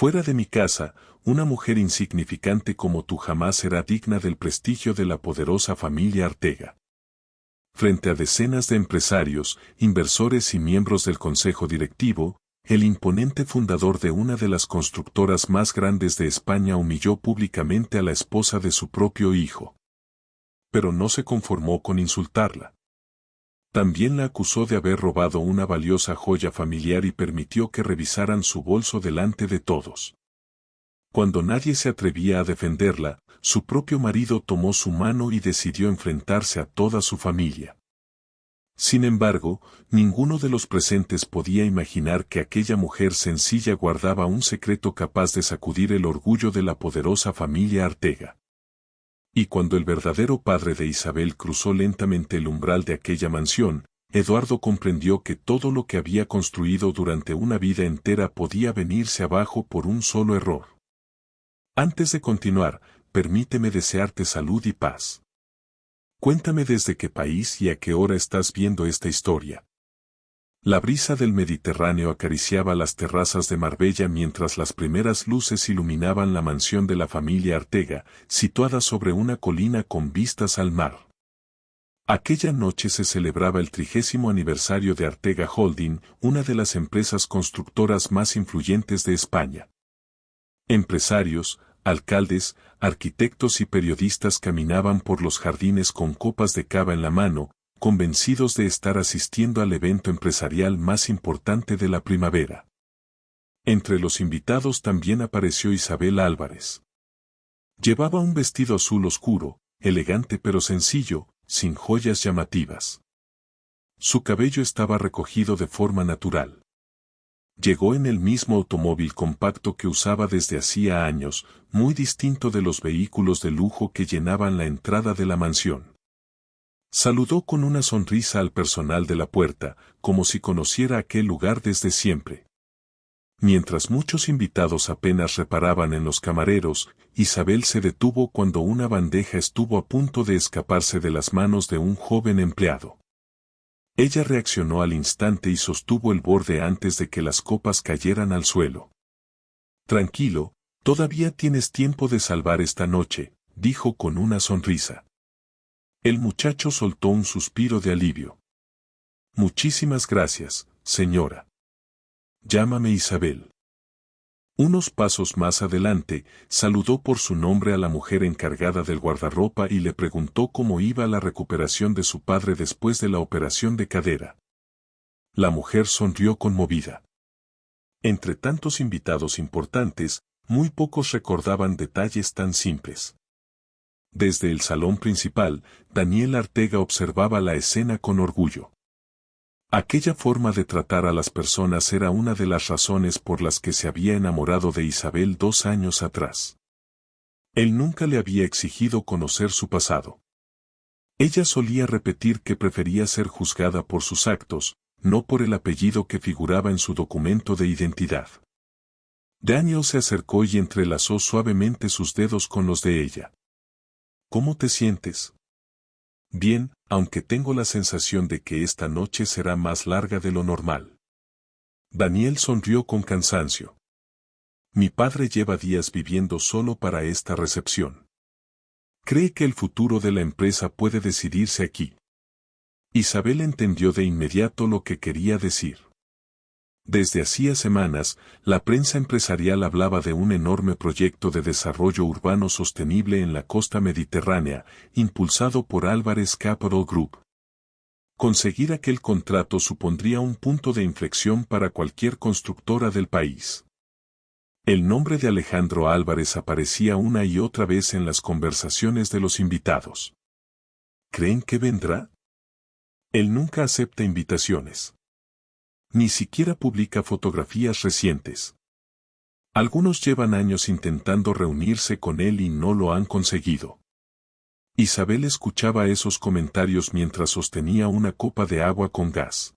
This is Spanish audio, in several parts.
Fuera de mi casa, una mujer insignificante como tú jamás será digna del prestigio de la poderosa familia Artega. Frente a decenas de empresarios, inversores y miembros del consejo directivo, el imponente fundador de una de las constructoras más grandes de España humilló públicamente a la esposa de su propio hijo. Pero no se conformó con insultarla. También la acusó de haber robado una valiosa joya familiar y permitió que revisaran su bolso delante de todos. Cuando nadie se atrevía a defenderla, su propio marido tomó su mano y decidió enfrentarse a toda su familia. Sin embargo, ninguno de los presentes podía imaginar que aquella mujer sencilla guardaba un secreto capaz de sacudir el orgullo de la poderosa familia Artega. Y cuando el verdadero padre de Isabel cruzó lentamente el umbral de aquella mansión, Eduardo comprendió que todo lo que había construido durante una vida entera podía venirse abajo por un solo error. Antes de continuar, permíteme desearte salud y paz. Cuéntame desde qué país y a qué hora estás viendo esta historia. La brisa del Mediterráneo acariciaba las terrazas de Marbella mientras las primeras luces iluminaban la mansión de la familia Artega, situada sobre una colina con vistas al mar. Aquella noche se celebraba el 30º aniversario de Artega Holding, una de las empresas constructoras más influyentes de España. Empresarios, alcaldes, arquitectos y periodistas caminaban por los jardines con copas de cava en la mano, convencidos de estar asistiendo al evento empresarial más importante de la primavera. Entre los invitados también apareció Isabel Álvarez. Llevaba un vestido azul oscuro, elegante pero sencillo, sin joyas llamativas. Su cabello estaba recogido de forma natural. Llegó en el mismo automóvil compacto que usaba desde hacía años, muy distinto de los vehículos de lujo que llenaban la entrada de la mansión. Saludó con una sonrisa al personal de la puerta, como si conociera aquel lugar desde siempre. Mientras muchos invitados apenas reparaban en los camareros, Isabel se detuvo cuando una bandeja estuvo a punto de escaparse de las manos de un joven empleado. Ella reaccionó al instante y sostuvo el borde antes de que las copas cayeran al suelo. Tranquilo, todavía tienes tiempo de salvar esta noche, dijo con una sonrisa. El muchacho soltó un suspiro de alivio. Muchísimas gracias, señora. Llámame Isabel. Unos pasos más adelante, saludó por su nombre a la mujer encargada del guardarropa y le preguntó cómo iba la recuperación de su padre después de la operación de cadera. La mujer sonrió conmovida. Entre tantos invitados importantes, muy pocos recordaban detalles tan simples. Desde el salón principal, Daniel Artega observaba la escena con orgullo. Aquella forma de tratar a las personas era una de las razones por las que se había enamorado de Isabel 2 años atrás. Él nunca le había exigido conocer su pasado. Ella solía repetir que prefería ser juzgada por sus actos, no por el apellido que figuraba en su documento de identidad. Daniel se acercó y entrelazó suavemente sus dedos con los de ella. ¿Cómo te sientes? Bien, aunque tengo la sensación de que esta noche será más larga de lo normal. Daniel sonrió con cansancio. Mi padre lleva días viviendo solo para esta recepción. Cree que el futuro de la empresa puede decidirse aquí. Isabel entendió de inmediato lo que quería decir. Desde hacía semanas, la prensa empresarial hablaba de un enorme proyecto de desarrollo urbano sostenible en la costa mediterránea, impulsado por Álvarez Capital Group. Conseguir aquel contrato supondría un punto de inflexión para cualquier constructora del país. El nombre de Alejandro Álvarez aparecía una y otra vez en las conversaciones de los invitados. ¿Creen que vendrá? Él nunca acepta invitaciones. Ni siquiera publica fotografías recientes. Algunos llevan años intentando reunirse con él y no lo han conseguido. Isabel escuchaba esos comentarios mientras sostenía una copa de agua con gas.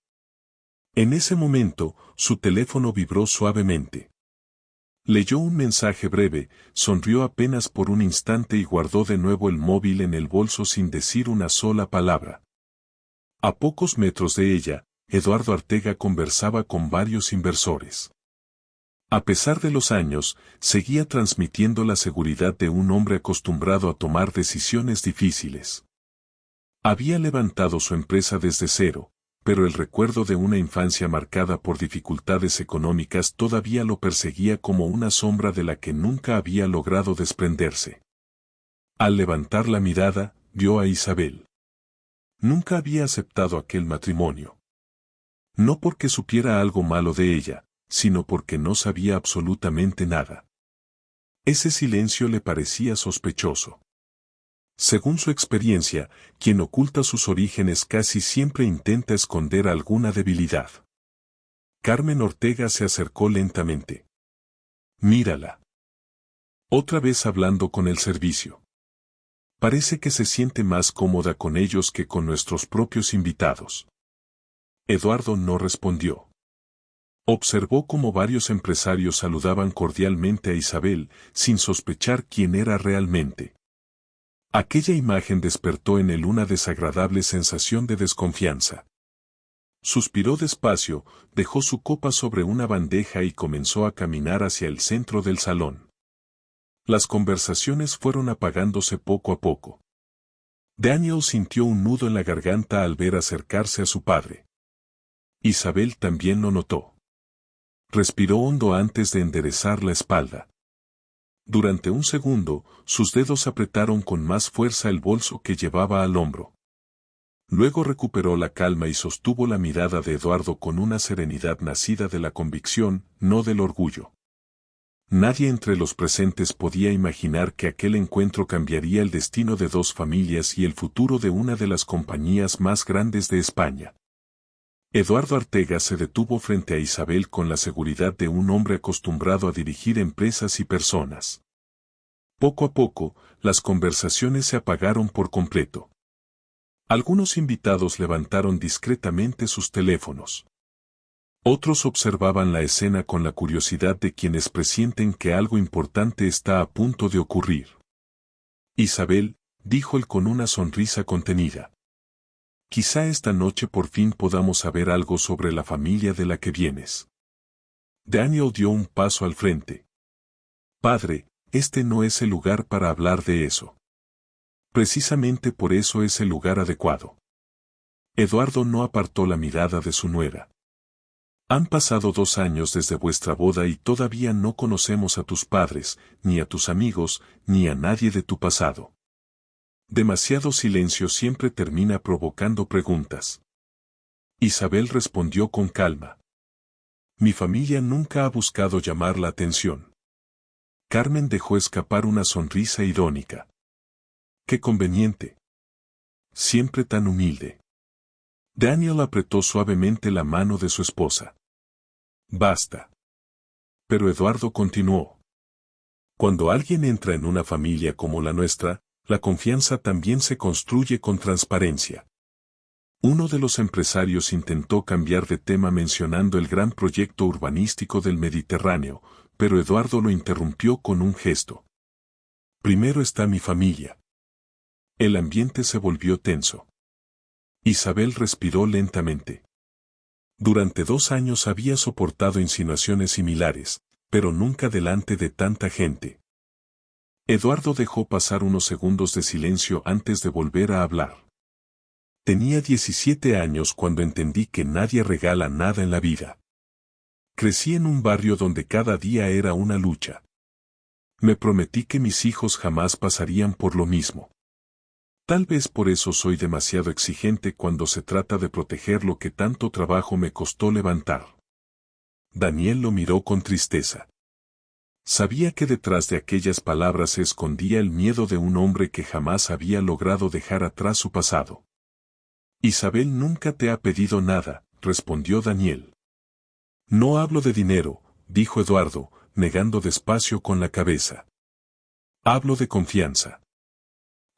En ese momento, su teléfono vibró suavemente. Leyó un mensaje breve, sonrió apenas por un instante y guardó de nuevo el móvil en el bolso sin decir una sola palabra. A pocos metros de ella, Eduardo Artega conversaba con varios inversores. A pesar de los años, seguía transmitiendo la seguridad de un hombre acostumbrado a tomar decisiones difíciles. Había levantado su empresa desde cero, pero el recuerdo de una infancia marcada por dificultades económicas todavía lo perseguía como una sombra de la que nunca había logrado desprenderse. Al levantar la mirada, vio a Isabel. Nunca había aceptado aquel matrimonio. No porque supiera algo malo de ella, sino porque no sabía absolutamente nada. Ese silencio le parecía sospechoso. Según su experiencia, quien oculta sus orígenes casi siempre intenta esconder alguna debilidad. Carmen Ortega se acercó lentamente. Mírala. Otra vez hablando con el servicio. Parece que se siente más cómoda con ellos que con nuestros propios invitados. Eduardo no respondió. Observó cómo varios empresarios saludaban cordialmente a Isabel, sin sospechar quién era realmente. Aquella imagen despertó en él una desagradable sensación de desconfianza. Suspiró despacio, dejó su copa sobre una bandeja y comenzó a caminar hacia el centro del salón. Las conversaciones fueron apagándose poco a poco. Daniel sintió un nudo en la garganta al ver acercarse a su padre. Isabel también lo notó. Respiró hondo antes de enderezar la espalda. Durante un segundo, sus dedos apretaron con más fuerza el bolso que llevaba al hombro. Luego recuperó la calma y sostuvo la mirada de Eduardo con una serenidad nacida de la convicción, no del orgullo. Nadie entre los presentes podía imaginar que aquel encuentro cambiaría el destino de dos familias y el futuro de una de las compañías más grandes de España. Eduardo Ortega se detuvo frente a Isabel con la seguridad de un hombre acostumbrado a dirigir empresas y personas. Poco a poco, las conversaciones se apagaron por completo. Algunos invitados levantaron discretamente sus teléfonos. Otros observaban la escena con la curiosidad de quienes presienten que algo importante está a punto de ocurrir. Isabel, dijo él con una sonrisa contenida. Quizá esta noche por fin podamos saber algo sobre la familia de la que vienes. Daniel dio un paso al frente. Padre, este no es el lugar para hablar de eso. Precisamente por eso es el lugar adecuado. Eduardo no apartó la mirada de su nuera. Han pasado 2 años desde vuestra boda y todavía no conocemos a tus padres, ni a tus amigos, ni a nadie de tu pasado. Demasiado silencio siempre termina provocando preguntas. Isabel respondió con calma. Mi familia nunca ha buscado llamar la atención. Carmen dejó escapar una sonrisa irónica. Qué conveniente. Siempre tan humilde. Daniel apretó suavemente la mano de su esposa. Basta. Pero Eduardo continuó. Cuando alguien entra en una familia como la nuestra, la confianza también se construye con transparencia. Uno de los empresarios intentó cambiar de tema mencionando el gran proyecto urbanístico del Mediterráneo, pero Eduardo lo interrumpió con un gesto. Primero está mi familia. El ambiente se volvió tenso. Isabel respiró lentamente. Durante 2 años había soportado insinuaciones similares, pero nunca delante de tanta gente. Eduardo dejó pasar unos segundos de silencio antes de volver a hablar. Tenía 17 años cuando entendí que nadie regala nada en la vida. Crecí en un barrio donde cada día era una lucha. Me prometí que mis hijos jamás pasarían por lo mismo. Tal vez por eso soy demasiado exigente cuando se trata de proteger lo que tanto trabajo me costó levantar. Daniel lo miró con tristeza. Sabía que detrás de aquellas palabras se escondía el miedo de un hombre que jamás había logrado dejar atrás su pasado. Isabel nunca te ha pedido nada, respondió Daniel. No hablo de dinero, dijo Eduardo, negando despacio con la cabeza. Hablo de confianza.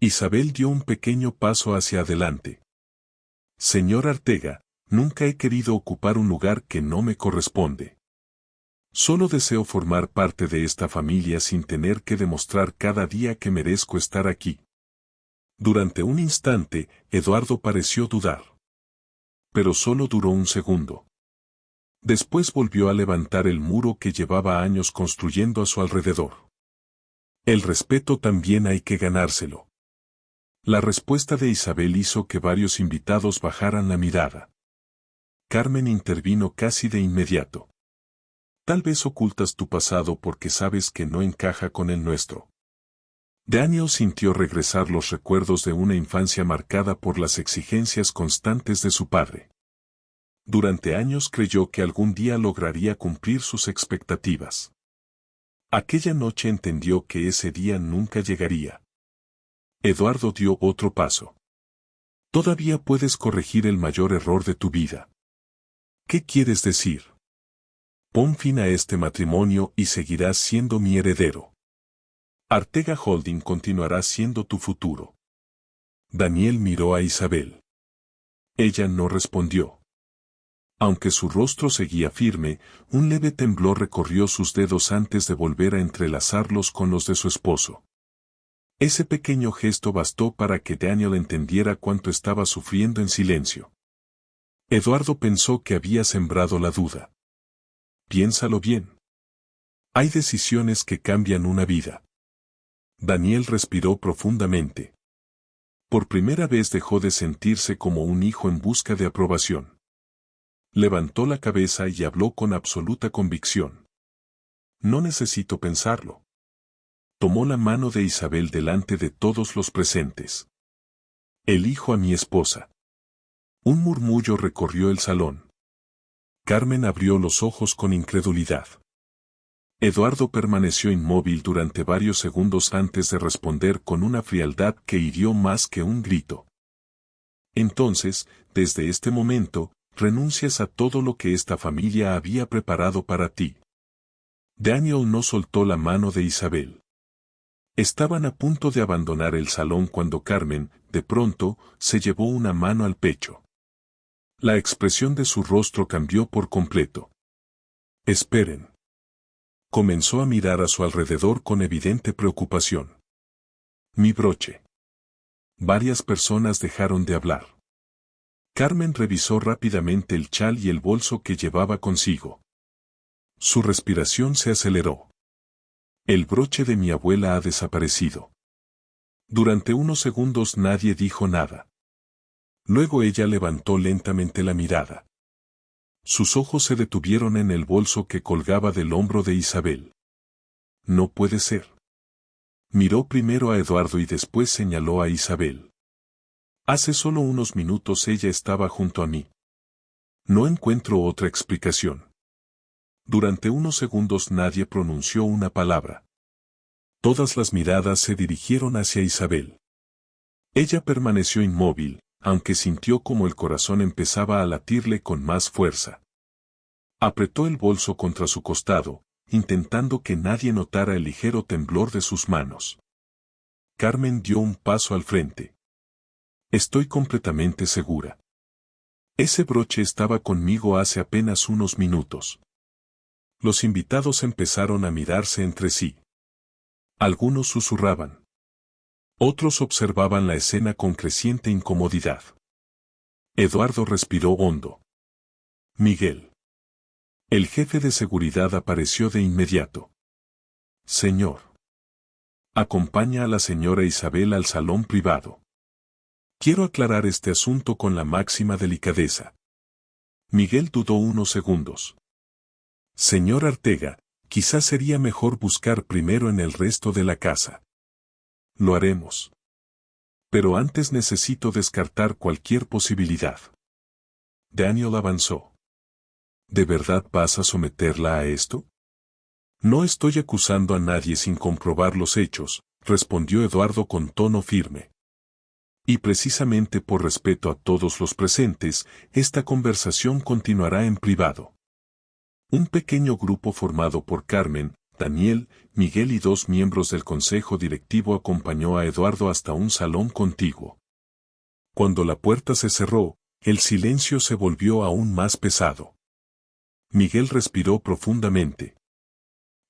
Isabel dio un pequeño paso hacia adelante. Señor Ortega, nunca he querido ocupar un lugar que no me corresponde. Solo deseo formar parte de esta familia sin tener que demostrar cada día que merezco estar aquí. Durante un instante, Eduardo pareció dudar. Pero solo duró un segundo. Después volvió a levantar el muro que llevaba años construyendo a su alrededor. El respeto también hay que ganárselo. La respuesta de Isabel hizo que varios invitados bajaran la mirada. Carmen intervino casi de inmediato. Tal vez ocultas tu pasado porque sabes que no encaja con el nuestro. Daniel sintió regresar los recuerdos de una infancia marcada por las exigencias constantes de su padre. Durante años creyó que algún día lograría cumplir sus expectativas. Aquella noche entendió que ese día nunca llegaría. Eduardo dio otro paso. Todavía puedes corregir el mayor error de tu vida. ¿Qué quieres decir? Pon fin a este matrimonio y seguirás siendo mi heredero. Artega Holding continuará siendo tu futuro. Daniel miró a Isabel. Ella no respondió. Aunque su rostro seguía firme, un leve temblor recorrió sus dedos antes de volver a entrelazarlos con los de su esposo. Ese pequeño gesto bastó para que Daniel entendiera cuánto estaba sufriendo en silencio. Eduardo pensó que había sembrado la duda. Piénsalo bien. Hay decisiones que cambian una vida. Daniel respiró profundamente. Por primera vez dejó de sentirse como un hijo en busca de aprobación. Levantó la cabeza y habló con absoluta convicción. No necesito pensarlo. Tomó la mano de Isabel delante de todos los presentes. Elijo a mi esposa. Un murmullo recorrió el salón. Carmen abrió los ojos con incredulidad. Eduardo permaneció inmóvil durante varios segundos antes de responder con una frialdad que hirió más que un grito. Entonces, desde este momento, renuncias a todo lo que esta familia había preparado para ti. Daniel no soltó la mano de Isabel. Estaban a punto de abandonar el salón cuando Carmen, de pronto, se llevó una mano al pecho. La expresión de su rostro cambió por completo. Esperen. Comenzó a mirar a su alrededor con evidente preocupación. Mi broche. Varias personas dejaron de hablar. Carmen revisó rápidamente el chal y el bolso que llevaba consigo. Su respiración se aceleró. El broche de mi abuela ha desaparecido. Durante unos segundos nadie dijo nada. Luego ella levantó lentamente la mirada. Sus ojos se detuvieron en el bolso que colgaba del hombro de Isabel. No puede ser. Miró primero a Eduardo y después señaló a Isabel. Hace solo unos minutos ella estaba junto a mí. No encuentro otra explicación. Durante unos segundos nadie pronunció una palabra. Todas las miradas se dirigieron hacia Isabel. Ella permaneció inmóvil, aunque sintió como el corazón empezaba a latirle con más fuerza. Apretó el bolso contra su costado, intentando que nadie notara el ligero temblor de sus manos. Carmen dio un paso al frente. Estoy completamente segura. Ese broche estaba conmigo hace apenas unos minutos. Los invitados empezaron a mirarse entre sí. Algunos susurraban. Otros observaban la escena con creciente incomodidad. Eduardo respiró hondo. Miguel. El jefe de seguridad apareció de inmediato. Señor. Acompaña a la señora Isabel al salón privado. Quiero aclarar este asunto con la máxima delicadeza. Miguel dudó unos segundos. Señor Artega, quizás sería mejor buscar primero en el resto de la casa. Lo haremos. Pero antes necesito descartar cualquier posibilidad. Daniel avanzó. ¿De verdad vas a someterla a esto? No estoy acusando a nadie sin comprobar los hechos, respondió Eduardo con tono firme. Y precisamente por respeto a todos los presentes, esta conversación continuará en privado. Un pequeño grupo formado por Carmen, Daniel, Miguel y 2 miembros del consejo directivo acompañó a Eduardo hasta un salón contiguo. Cuando la puerta se cerró, el silencio se volvió aún más pesado. Miguel respiró profundamente.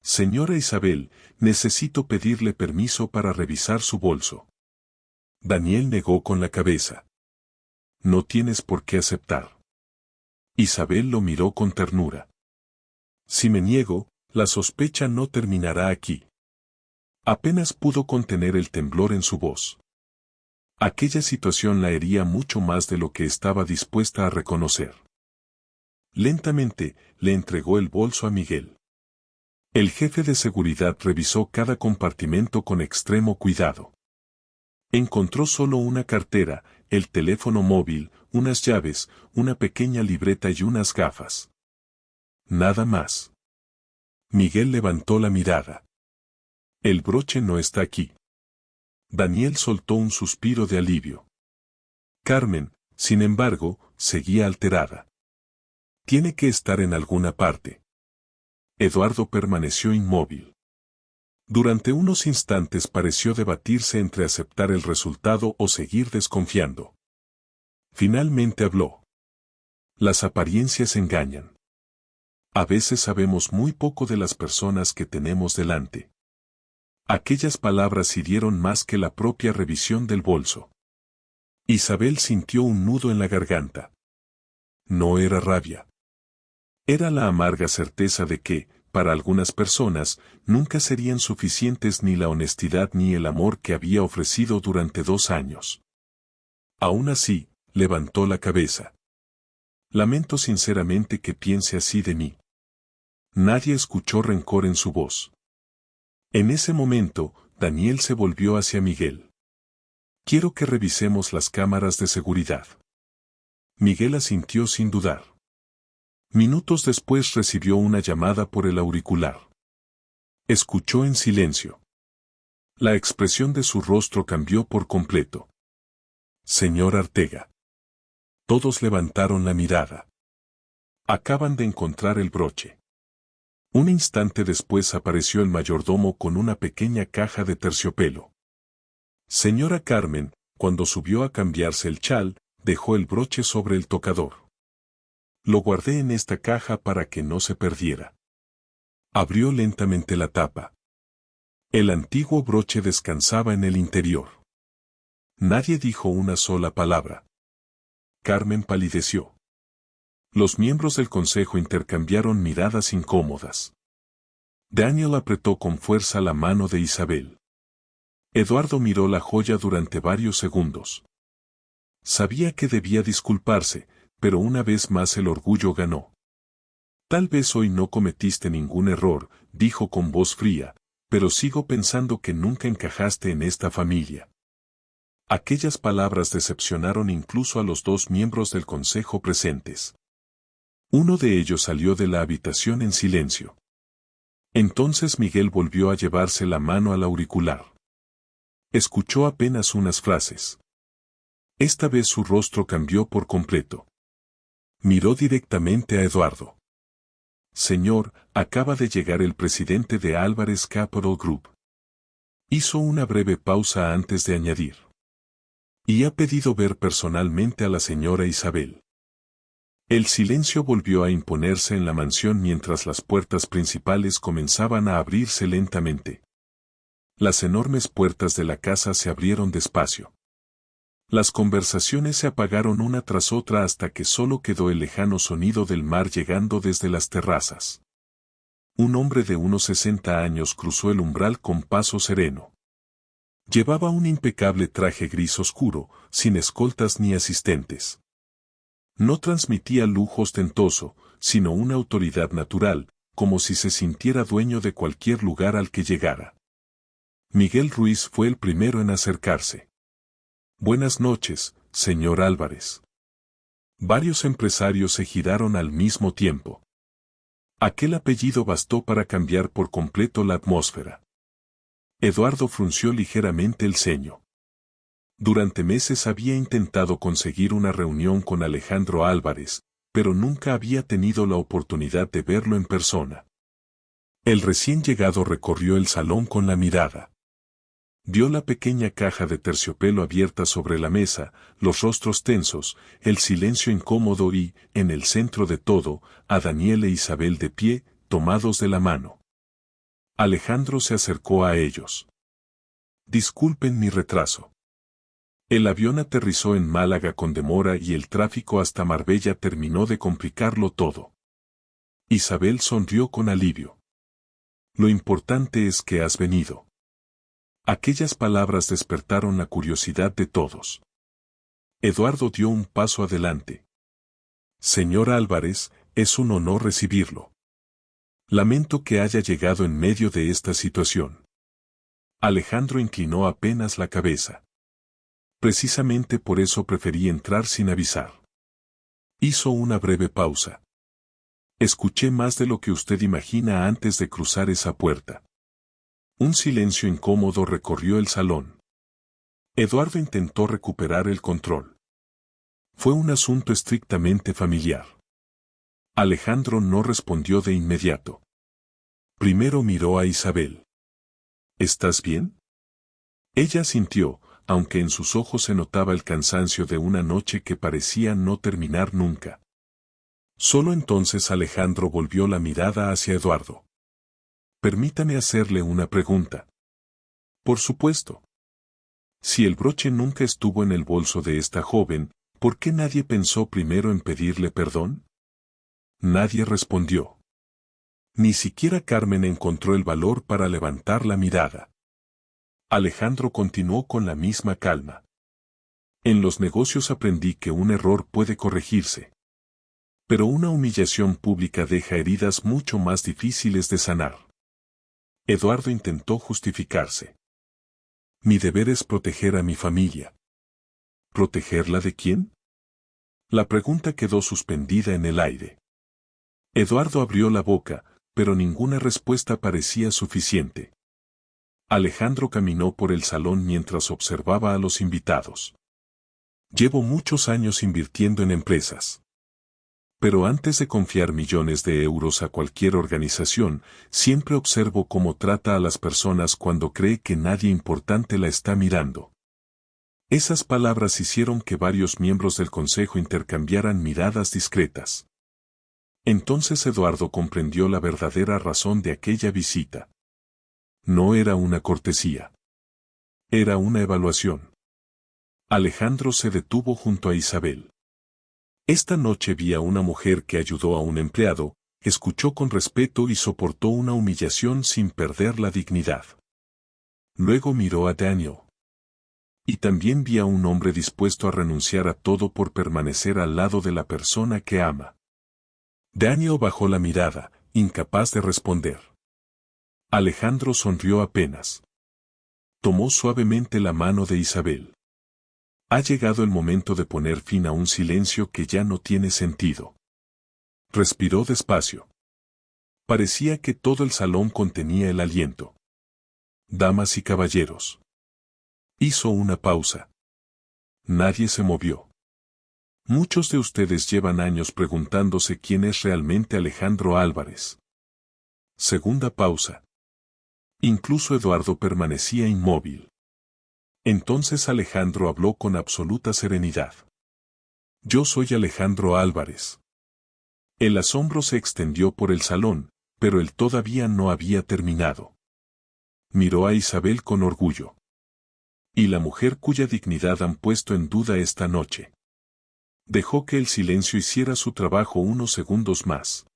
Señora Isabel, necesito pedirle permiso para revisar su bolso. Daniel negó con la cabeza. No tienes por qué aceptar. Isabel lo miró con ternura. Si me niego, la sospecha no terminará aquí. Apenas pudo contener el temblor en su voz. Aquella situación la hería mucho más de lo que estaba dispuesta a reconocer. Lentamente, le entregó el bolso a Miguel. El jefe de seguridad revisó cada compartimento con extremo cuidado. Encontró solo una cartera, el teléfono móvil, unas llaves, una pequeña libreta y unas gafas. Nada más. Miguel levantó la mirada. El broche no está aquí. Daniel soltó un suspiro de alivio. Carmen, sin embargo, seguía alterada. Tiene que estar en alguna parte. Eduardo permaneció inmóvil. Durante unos instantes pareció debatirse entre aceptar el resultado o seguir desconfiando. Finalmente habló. Las apariencias engañan. A veces sabemos muy poco de las personas que tenemos delante. Aquellas palabras hirieron más que la propia revisión del bolso. Isabel sintió un nudo en la garganta. No era rabia. Era la amarga certeza de que, para algunas personas, nunca serían suficientes ni la honestidad ni el amor que había ofrecido durante 2 años. Aún así, levantó la cabeza. Lamento sinceramente que piense así de mí. Nadie escuchó rencor en su voz. En ese momento, Daniel se volvió hacia Miguel. Quiero que revisemos las cámaras de seguridad. Miguel asintió sin dudar. Minutos después recibió una llamada por el auricular. Escuchó en silencio. La expresión de su rostro cambió por completo. Señor Artega. Todos levantaron la mirada. Acaban de encontrar el broche. Un instante después apareció el mayordomo con una pequeña caja de terciopelo. Señora Carmen, cuando subió a cambiarse el chal, dejó el broche sobre el tocador. Lo guardé en esta caja para que no se perdiera. Abrió lentamente la tapa. El antiguo broche descansaba en el interior. Nadie dijo una sola palabra. Carmen palideció. Los miembros del consejo intercambiaron miradas incómodas. Daniel apretó con fuerza la mano de Isabel. Eduardo miró la joya durante varios segundos. Sabía que debía disculparse, pero una vez más el orgullo ganó. Tal vez hoy no cometiste ningún error, dijo con voz fría, pero sigo pensando que nunca encajaste en esta familia. Aquellas palabras decepcionaron incluso a los 2 miembros del consejo presentes. Uno de ellos salió de la habitación en silencio. Entonces Miguel volvió a llevarse la mano al auricular. Escuchó apenas unas frases. Esta vez su rostro cambió por completo. Miró directamente a Eduardo. Señor, acaba de llegar el presidente de Álvarez Capital Group. Hizo una breve pausa antes de añadir. Y ha pedido ver personalmente a la señora Isabel. El silencio volvió a imponerse en la mansión mientras las puertas principales comenzaban a abrirse lentamente. Las enormes puertas de la casa se abrieron despacio. Las conversaciones se apagaron una tras otra hasta que solo quedó el lejano sonido del mar llegando desde las terrazas. Un hombre de unos 60 años cruzó el umbral con paso sereno. Llevaba un impecable traje gris oscuro, sin escoltas ni asistentes. No transmitía lujo ostentoso, sino una autoridad natural, como si se sintiera dueño de cualquier lugar al que llegara. Miguel Ruiz fue el primero en acercarse. Buenas noches, señor Álvarez. Varios empresarios se giraron al mismo tiempo. Aquel apellido bastó para cambiar por completo la atmósfera. Eduardo frunció ligeramente el ceño. Durante meses había intentado conseguir una reunión con Alejandro Álvarez, pero nunca había tenido la oportunidad de verlo en persona. El recién llegado recorrió el salón con la mirada. Vio la pequeña caja de terciopelo abierta sobre la mesa, los rostros tensos, el silencio incómodo y, en el centro de todo, a Daniel e Isabel de pie, tomados de la mano. Alejandro se acercó a ellos. Disculpen mi retraso. El avión aterrizó en Málaga con demora y el tráfico hasta Marbella terminó de complicarlo todo. Isabel sonrió con alivio. Lo importante es que has venido. Aquellas palabras despertaron la curiosidad de todos. Eduardo dio un paso adelante. Señor Álvarez, es un honor recibirlo. Lamento que haya llegado en medio de esta situación. Alejandro inclinó apenas la cabeza. Precisamente por eso preferí entrar sin avisar. Hizo una breve pausa. Escuché más de lo que usted imagina antes de cruzar esa puerta. Un silencio incómodo recorrió el salón. Eduardo intentó recuperar el control. Fue un asunto estrictamente familiar. Alejandro no respondió de inmediato. Primero miró a Isabel. ¿Estás bien? Ella asintió, aunque en sus ojos se notaba el cansancio de una noche que parecía no terminar nunca. Solo entonces Alejandro volvió la mirada hacia Eduardo. Permítame hacerle una pregunta. Por supuesto. Si el broche nunca estuvo en el bolso de esta joven, ¿por qué nadie pensó primero en pedirle perdón? Nadie respondió. Ni siquiera Carmen encontró el valor para levantar la mirada. Alejandro continuó con la misma calma. En los negocios aprendí que un error puede corregirse. Pero una humillación pública deja heridas mucho más difíciles de sanar. Eduardo intentó justificarse. Mi deber es proteger a mi familia. ¿Protegerla de quién? La pregunta quedó suspendida en el aire. Eduardo abrió la boca, pero ninguna respuesta parecía suficiente. Alejandro caminó por el salón mientras observaba a los invitados. Llevo muchos años invirtiendo en empresas. Pero antes de confiar millones de euros a cualquier organización, siempre observo cómo trata a las personas cuando cree que nadie importante la está mirando. Esas palabras hicieron que varios miembros del consejo intercambiaran miradas discretas. Entonces Eduardo comprendió la verdadera razón de aquella visita. No era una cortesía. Era una evaluación. Alejandro se detuvo junto a Isabel. Esta noche vi a una mujer que ayudó a un empleado, escuchó con respeto y soportó una humillación sin perder la dignidad. Luego miró a Daniel. Y también vi a un hombre dispuesto a renunciar a todo por permanecer al lado de la persona que ama. Daniel bajó la mirada, incapaz de responder. Alejandro sonrió apenas. Tomó suavemente la mano de Isabel. Ha llegado el momento de poner fin a un silencio que ya no tiene sentido. Respiró despacio. Parecía que todo el salón contenía el aliento. Damas y caballeros. Hizo una pausa. Nadie se movió. Muchos de ustedes llevan años preguntándose quién es realmente Alejandro Álvarez. Segunda pausa. Incluso Eduardo permanecía inmóvil. Entonces Alejandro habló con absoluta serenidad. Yo soy Alejandro Álvarez. El asombro se extendió por el salón, pero él todavía no había terminado. Miró a Isabel con orgullo. Y la mujer cuya dignidad han puesto en duda esta noche. Dejó que el silencio hiciera su trabajo unos segundos más.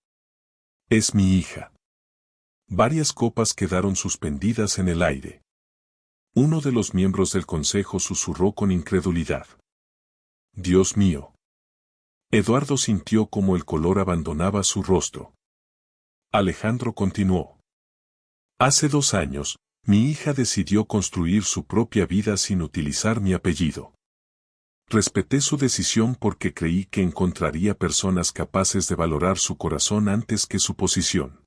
Es mi hija. Varias copas quedaron suspendidas en el aire. Uno de los miembros del consejo susurró con incredulidad. Dios mío. Eduardo sintió como el color abandonaba su rostro. Alejandro continuó. Hace 2 años, mi hija decidió construir su propia vida sin utilizar mi apellido. Respeté su decisión porque creí que encontraría personas capaces de valorar su corazón antes que su posición.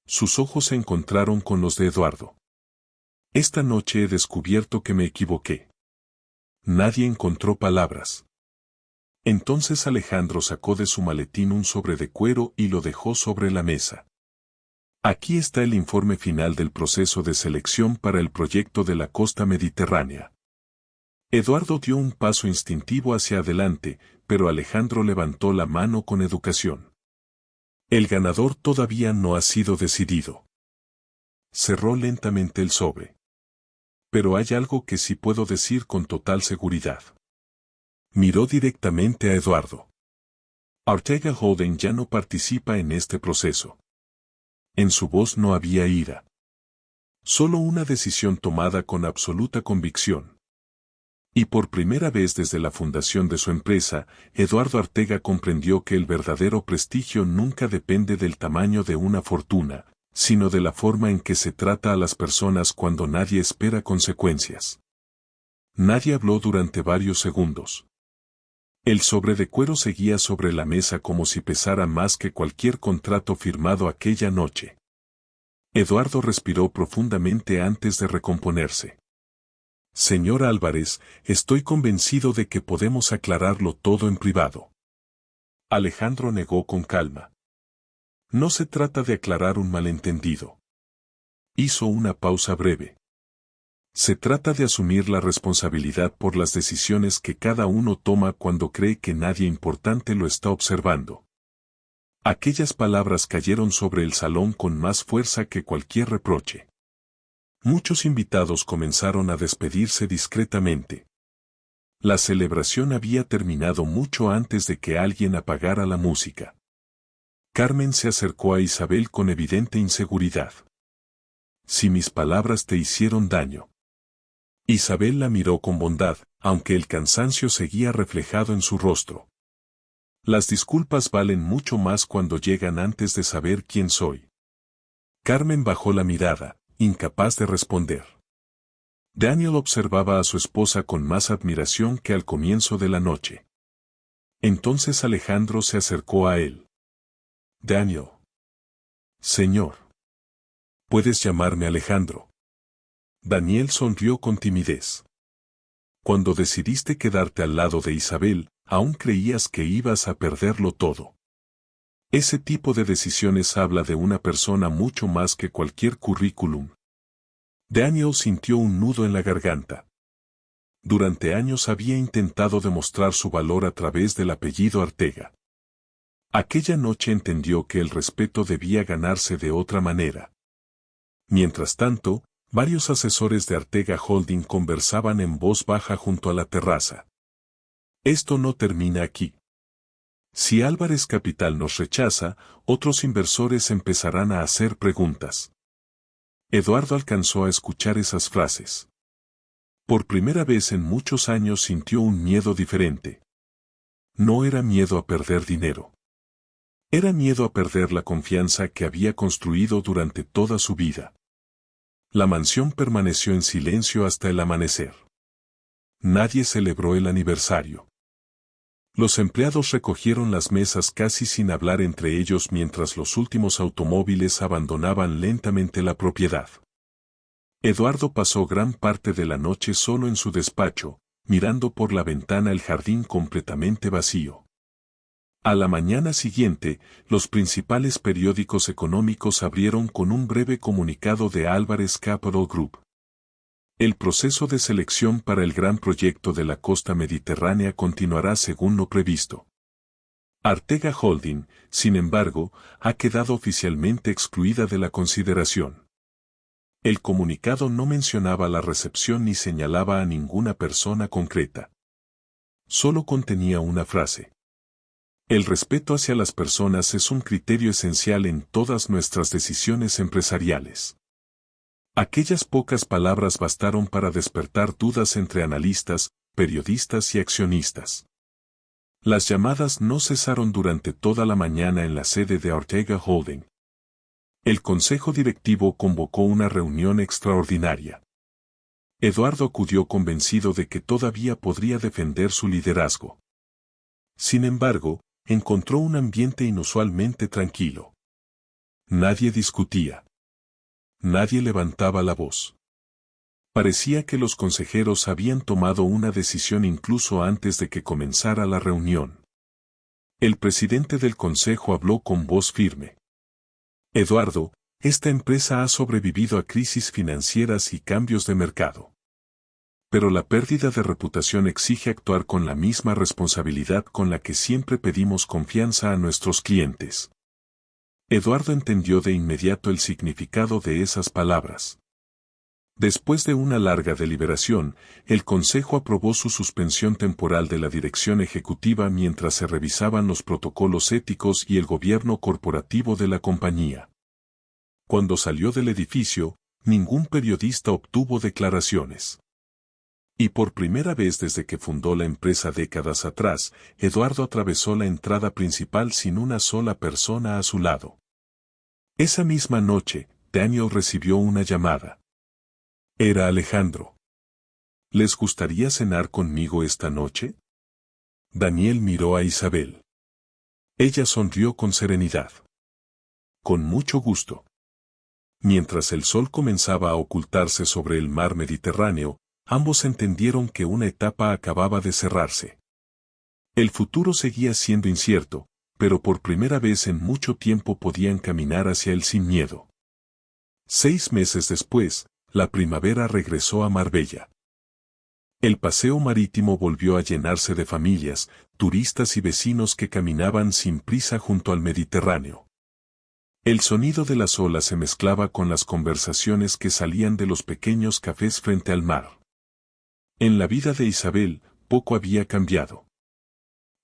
Sus ojos se encontraron con los de Eduardo. Esta noche he descubierto que me equivoqué. Nadie encontró palabras. Entonces Alejandro sacó de su maletín un sobre de cuero y lo dejó sobre la mesa. Aquí está el informe final del proceso de selección para el proyecto de la costa mediterránea. Eduardo dio un paso instintivo hacia adelante, pero Alejandro levantó la mano con educación. El ganador todavía no ha sido decidido. Cerró lentamente el sobre. Pero hay algo que sí puedo decir con total seguridad. Miró directamente a Eduardo. Ortega Holden ya no participa en este proceso. En su voz no había ira. Solo una decisión tomada con absoluta convicción. Y por primera vez desde la fundación de su empresa, Eduardo Ortega comprendió que el verdadero prestigio nunca depende del tamaño de una fortuna, sino de la forma en que se trata a las personas cuando nadie espera consecuencias. Nadie habló durante varios segundos. El sobre de cuero seguía sobre la mesa como si pesara más que cualquier contrato firmado aquella noche. Eduardo respiró profundamente antes de recomponerse. Señor Álvarez, estoy convencido de que podemos aclararlo todo en privado. Alejandro negó con calma. No se trata de aclarar un malentendido. Hizo una pausa breve. Se trata de asumir la responsabilidad por las decisiones que cada uno toma cuando cree que nadie importante lo está observando. Aquellas palabras cayeron sobre el salón con más fuerza que cualquier reproche. Muchos invitados comenzaron a despedirse discretamente. La celebración había terminado mucho antes de que alguien apagara la música. Carmen se acercó a Isabel con evidente inseguridad. Si mis palabras te hicieron daño. Isabel la miró con bondad, aunque el cansancio seguía reflejado en su rostro. Las disculpas valen mucho más cuando llegan antes de saber quién soy. Carmen bajó la mirada, incapaz de responder. Daniel observaba a su esposa con más admiración que al comienzo de la noche. Entonces Alejandro se acercó a él. Daniel. Señor. Puedes llamarme Alejandro. Daniel sonrió con timidez. Cuando decidiste quedarte al lado de Isabel, aún creías que ibas a perderlo todo. Ese tipo de decisiones habla de una persona mucho más que cualquier currículum. Daniel sintió un nudo en la garganta. Durante años había intentado demostrar su valor a través del apellido Ortega. Aquella noche entendió que el respeto debía ganarse de otra manera. Mientras tanto, varios asesores de Ortega Holding conversaban en voz baja junto a la terraza. Esto no termina aquí. Si Álvarez Capital nos rechaza, otros inversores empezarán a hacer preguntas. Eduardo alcanzó a escuchar esas frases. Por primera vez en muchos años sintió un miedo diferente. No era miedo a perder dinero. Era miedo a perder la confianza que había construido durante toda su vida. La mansión permaneció en silencio hasta el amanecer. Nadie celebró el aniversario. Los empleados recogieron las mesas casi sin hablar entre ellos mientras los últimos automóviles abandonaban lentamente la propiedad. Eduardo pasó gran parte de la noche solo en su despacho, mirando por la ventana el jardín completamente vacío. A la mañana siguiente, los principales periódicos económicos abrieron con un breve comunicado de Álvarez Capital Group. El proceso de selección para el gran proyecto de la costa mediterránea continuará según lo previsto. Ortega Holding, sin embargo, ha quedado oficialmente excluida de la consideración. El comunicado no mencionaba la recepción ni señalaba a ninguna persona concreta. Solo contenía una frase. El respeto hacia las personas es un criterio esencial en todas nuestras decisiones empresariales. Aquellas pocas palabras bastaron para despertar dudas entre analistas, periodistas y accionistas. Las llamadas no cesaron durante toda la mañana en la sede de Ortega Holding. El consejo directivo convocó una reunión extraordinaria. Eduardo acudió convencido de que todavía podría defender su liderazgo. Sin embargo, encontró un ambiente inusualmente tranquilo. Nadie discutía. Nadie levantaba la voz. Parecía que los consejeros habían tomado una decisión incluso antes de que comenzara la reunión. El presidente del consejo habló con voz firme. Eduardo, esta empresa ha sobrevivido a crisis financieras y cambios de mercado. Pero la pérdida de reputación exige actuar con la misma responsabilidad con la que siempre pedimos confianza a nuestros clientes. Eduardo entendió de inmediato el significado de esas palabras. Después de una larga deliberación, el Consejo aprobó su suspensión temporal de la dirección ejecutiva mientras se revisaban los protocolos éticos y el gobierno corporativo de la compañía. Cuando salió del edificio, ningún periodista obtuvo declaraciones. Y por primera vez desde que fundó la empresa décadas atrás, Eduardo atravesó la entrada principal sin una sola persona a su lado. Esa misma noche, Daniel recibió una llamada. Era Alejandro. ¿Les gustaría cenar conmigo esta noche? Daniel miró a Isabel. Ella sonrió con serenidad. Con mucho gusto. Mientras el sol comenzaba a ocultarse sobre el mar Mediterráneo, ambos entendieron que una etapa acababa de cerrarse. El futuro seguía siendo incierto, pero por primera vez en mucho tiempo podían caminar hacia él sin miedo. 6 meses después, la primavera regresó a Marbella. El paseo marítimo volvió a llenarse de familias, turistas y vecinos que caminaban sin prisa junto al Mediterráneo. El sonido de las olas se mezclaba con las conversaciones que salían de los pequeños cafés frente al mar. En la vida de Isabel, poco había cambiado.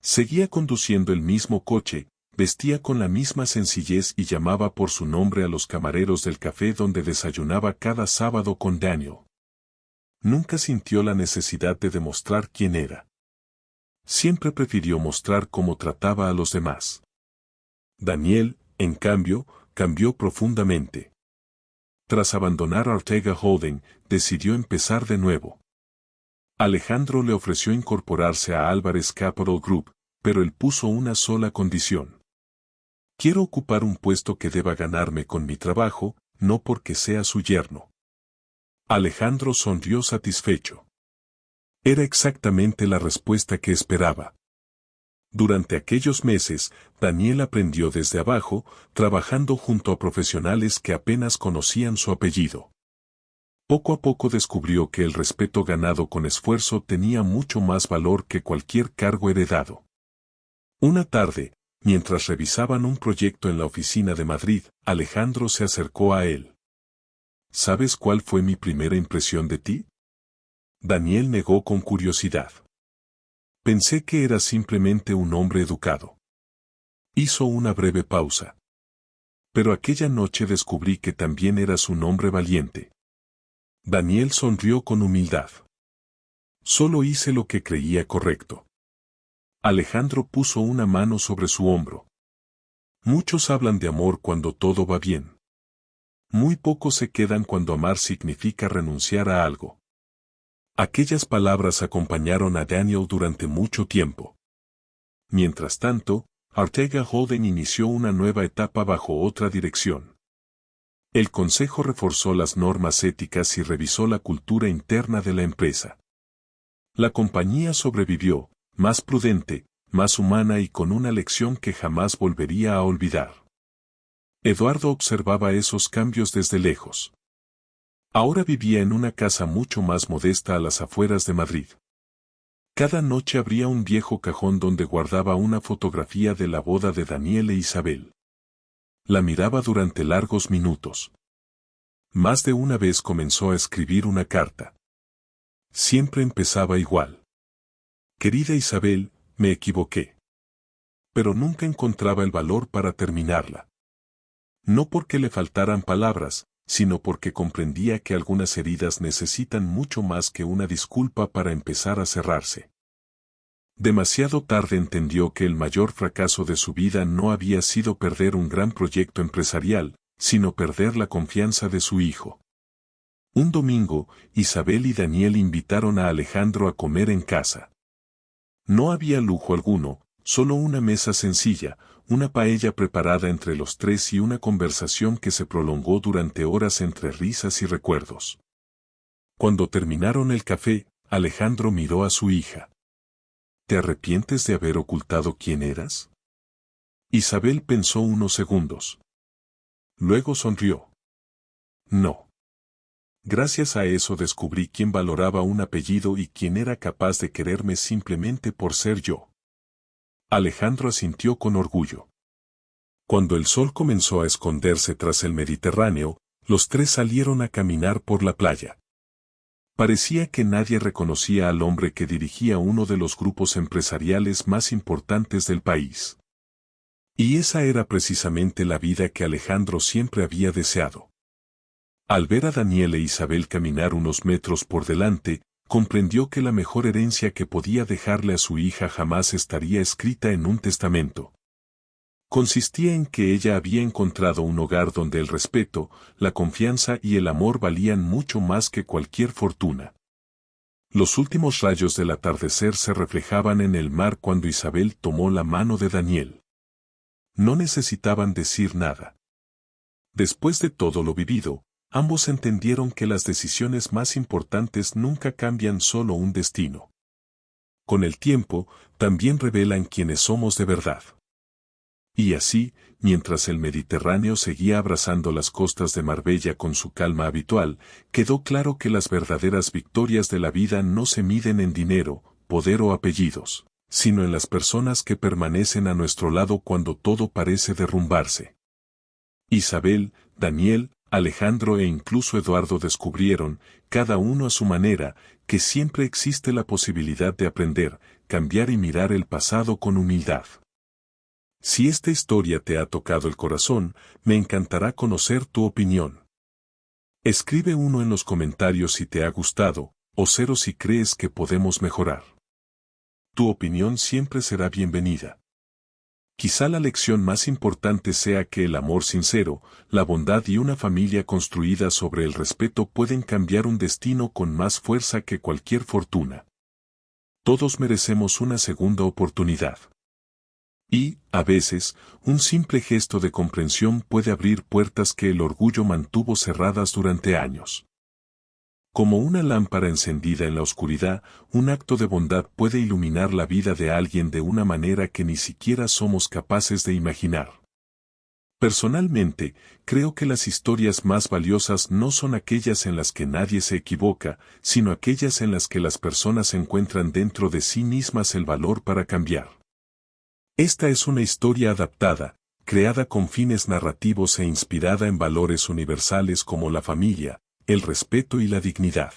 Seguía conduciendo el mismo coche, vestía con la misma sencillez y llamaba por su nombre a los camareros del café donde desayunaba cada sábado con Daniel. Nunca sintió la necesidad de demostrar quién era. Siempre prefirió mostrar cómo trataba a los demás. Daniel, en cambio, cambió profundamente. Tras abandonar Ortega Holding, decidió empezar de nuevo. Alejandro le ofreció incorporarse a Álvarez Capital Group, pero él puso una sola condición. Quiero ocupar un puesto que deba ganarme con mi trabajo, no porque sea su yerno. Alejandro sonrió satisfecho. Era exactamente la respuesta que esperaba. Durante aquellos meses, Daniel aprendió desde abajo, trabajando junto a profesionales que apenas conocían su apellido. Poco a poco descubrió que el respeto ganado con esfuerzo tenía mucho más valor que cualquier cargo heredado. Una tarde, mientras revisaban un proyecto en la oficina de Madrid, Alejandro se acercó a él. ¿Sabes cuál fue mi primera impresión de ti? Daniel negó con curiosidad. Pensé que eras simplemente un hombre educado. Hizo una breve pausa. Pero aquella noche descubrí que también eras un hombre valiente. Daniel sonrió con humildad. Solo hice lo que creía correcto. Alejandro puso una mano sobre su hombro. Muchos hablan de amor cuando todo va bien. Muy pocos se quedan cuando amar significa renunciar a algo. Aquellas palabras acompañaron a Daniel durante mucho tiempo. Mientras tanto, Ortega Holding inició una nueva etapa bajo otra dirección. El Consejo reforzó las normas éticas y revisó la cultura interna de la empresa. La compañía sobrevivió, más prudente, más humana y con una lección que jamás volvería a olvidar. Eduardo observaba esos cambios desde lejos. Ahora vivía en una casa mucho más modesta a las afueras de Madrid. Cada noche abría un viejo cajón donde guardaba una fotografía de la boda de Daniel e Isabel. La miraba durante largos minutos. Más de una vez comenzó a escribir una carta. Siempre empezaba igual. Querida Isabel, me equivoqué. Pero nunca encontraba el valor para terminarla. No porque le faltaran palabras, sino porque comprendía que algunas heridas necesitan mucho más que una disculpa para empezar a cerrarse. Demasiado tarde entendió que el mayor fracaso de su vida no había sido perder un gran proyecto empresarial, sino perder la confianza de su hijo. Un domingo, Isabel y Daniel invitaron a Alejandro a comer en casa. No había lujo alguno, solo una mesa sencilla, una paella preparada entre los tres y una conversación que se prolongó durante horas entre risas y recuerdos. Cuando terminaron el café, Alejandro miró a su hija. ¿Te arrepientes de haber ocultado quién eras? Isabel pensó unos segundos. Luego sonrió. No. Gracias a eso descubrí quién valoraba un apellido y quién era capaz de quererme simplemente por ser yo. Alejandro asintió con orgullo. Cuando el sol comenzó a esconderse tras el Mediterráneo, los tres salieron a caminar por la playa. Parecía que nadie reconocía al hombre que dirigía uno de los grupos empresariales más importantes del país. Y esa era precisamente la vida que Alejandro siempre había deseado. Al ver a Daniel e Isabel caminar unos metros por delante, comprendió que la mejor herencia que podía dejarle a su hija jamás estaría escrita en un testamento. Consistía en que ella había encontrado un hogar donde el respeto, la confianza y el amor valían mucho más que cualquier fortuna. Los últimos rayos del atardecer se reflejaban en el mar cuando Isabel tomó la mano de Daniel. No necesitaban decir nada. Después de todo lo vivido, ambos entendieron que las decisiones más importantes nunca cambian solo un destino. Con el tiempo, también revelan quiénes somos de verdad. Y así, mientras el Mediterráneo seguía abrazando las costas de Marbella con su calma habitual, quedó claro que las verdaderas victorias de la vida no se miden en dinero, poder o apellidos, sino en las personas que permanecen a nuestro lado cuando todo parece derrumbarse. Isabel, Daniel, Alejandro e incluso Eduardo descubrieron, cada uno a su manera, que siempre existe la posibilidad de aprender, cambiar y mirar el pasado con humildad. Si esta historia te ha tocado el corazón, me encantará conocer tu opinión. Escribe uno en los comentarios si te ha gustado, o cero si crees que podemos mejorar. Tu opinión siempre será bienvenida. Quizá la lección más importante sea que el amor sincero, la bondad y una familia construida sobre el respeto pueden cambiar un destino con más fuerza que cualquier fortuna. Todos merecemos una segunda oportunidad. Y, a veces, un simple gesto de comprensión puede abrir puertas que el orgullo mantuvo cerradas durante años. Como una lámpara encendida en la oscuridad, un acto de bondad puede iluminar la vida de alguien de una manera que ni siquiera somos capaces de imaginar. Personalmente, creo que las historias más valiosas no son aquellas en las que nadie se equivoca, sino aquellas en las que las personas encuentran dentro de sí mismas el valor para cambiar. Esta es una historia adaptada, creada con fines narrativos e inspirada en valores universales como la familia, el respeto y la dignidad.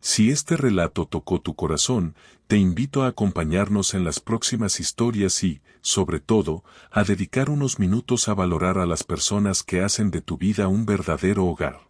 Si este relato tocó tu corazón, te invito a acompañarnos en las próximas historias y, sobre todo, a dedicar unos minutos a valorar a las personas que hacen de tu vida un verdadero hogar.